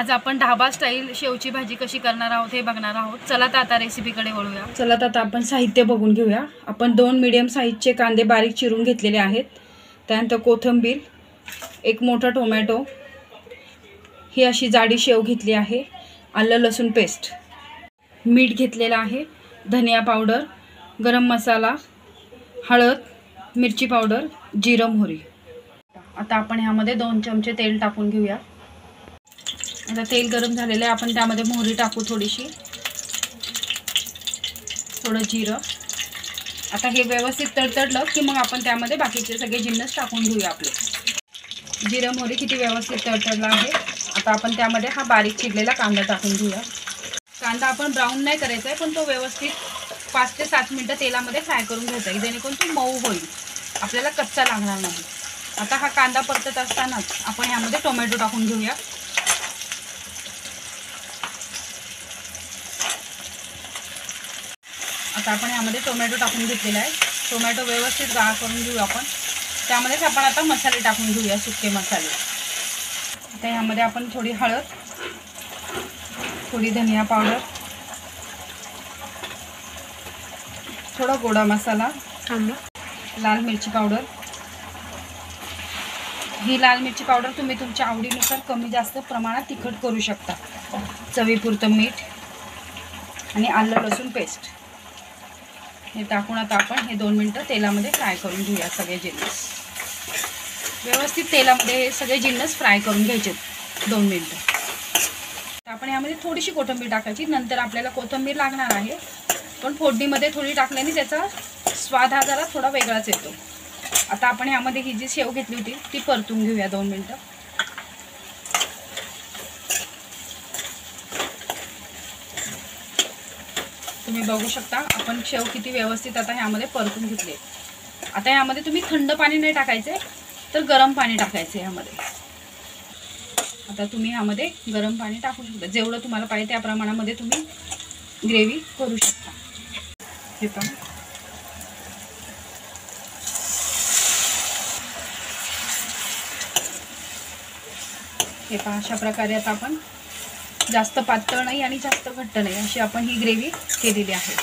आज आपण ढाबा स्टाईल शेवची भाजी कशी करणार आहोत हे बघणार आहोत। चला तर आता रेसिपीकडे वळूया। चला तर आता आपण साहित्य बघून घेऊया। आपण 2 मीडियम साइजचे कांदे बारीक चिरून घेतलेले आहेत। त्यानंतर कोथिंबीर, एक मोठा टोमॅटो, ही अशी जाडी शेव घेतली आहे, आलं लसूण पेस्ट, मीठ घेतलेला आहे, धनिया पावडर, गरम मसाला, हळद, मिरची पावडर, जिरं मोहरी। आता आपण ह्यामध्ये 2 चमचे तेल टाकून घेऊया। आता तेल गरम झालेलं आहे, आपण त्यामध्ये मोहरी टाकू थोडीशी, थोडं जिरं। आता हे व्यवस्थित तडतडलं की मग आपण त्यामध्ये बाकीचे सगळे जिन्नस टाकून घेऊया आपले। जिरं मोहरी किती व्यवस्थित तडतडला आहे। आता आपण त्यामध्ये हा बारीक चिरलेला कांदा टाकून घेऊया। कांदा आपण ब्राऊन नाही करायचा आहे, पण तो व्यवस्थित 5 ते 7 मिनिटं तेलामध्ये फ्राय करून घ्यायचा आहे, जेणेकरून तो मऊ होईल, आपल्याला कच्चा लागणार नाही। आता हा कांदा परतत असतानाच आपण ह्यामध्ये टोमॅटो टाकून घेऊया। आता आपण ह्यामध्ये टोमॅटो टाकून घेतलेला आहे। टोमॅटो व्यवस्थित गाळ करून घेऊ आपण। त्यामध्येच आपण आता मसाले टाकून घेऊया, सुके मसाले। आता ह्यामध्ये आपण थोडी हळद, थोडी धनिया पावडर, थोडा गोडा मसाला, लाल मिरची पावडर। ही लाल मिरची पावडर तुम्ही तुमच्या आवडीनुसार कमी जास्त प्रमाणात तिखट करू शकता। चवीपुरतं मीठ आणि आलं लसूण पेस्ट हे टाकून आता आपण हे 2 मिनिटं तेलामध्ये फ्राय करून घेऊया। सगळे जिन्नस व्यवस्थित तेलामध्ये हे सगळे जिन्नस फ्राय करून घ्यायचे 2 मिनिटं। आपण यामध्ये थोडीशी कोथिंबीर टाकायची, नंतर आपल्याला कोथिंबीर लागणार आहे, पण फोडणीमध्ये थोडी टाकल्याने त्याचा स्वाद हा जरा थोडा वेगळाच येतो। आता आपण यामध्ये ही जी शेव घेतली होती ती परतून घेऊया 2 मिनिटं। तुम्ही बघू शकता आपण शेव किती व्यवस्थित आता ह्यामध्ये परतून घेतले। आता ह्यामध्ये तुम्ही थंड पाणी नाही टाकायचे, तर गरम पाणी टाकायचे ह्यामध्ये। आता तुम्ही ह्यामध्ये गरम पाणी टाकू शकता, जेवढं तुम्हाला पाहिजे त्या प्रमाणामध्ये तुम्ही ग्रेव्ही करू शकता। हे पण हे पहा, अशा प्रकारे आता आपण जास्त पातळ नाही आणि जास्त घट्ट नाही अशी आपण ही ग्रेव्ही केलेली आहे।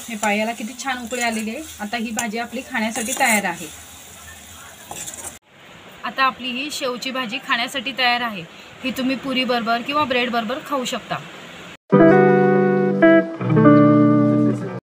हे पहा, याला किती छान उकळी आलेली आहे। आता ही भाजी आपली खाण्यासाठी तयार आहे। आता आपली ही शेवची भाजी खाण्यासाठी तयार आहे। ही तुम्ही पुरी बरोबर किंवा ब्रेड बरोबर खाऊ शकता।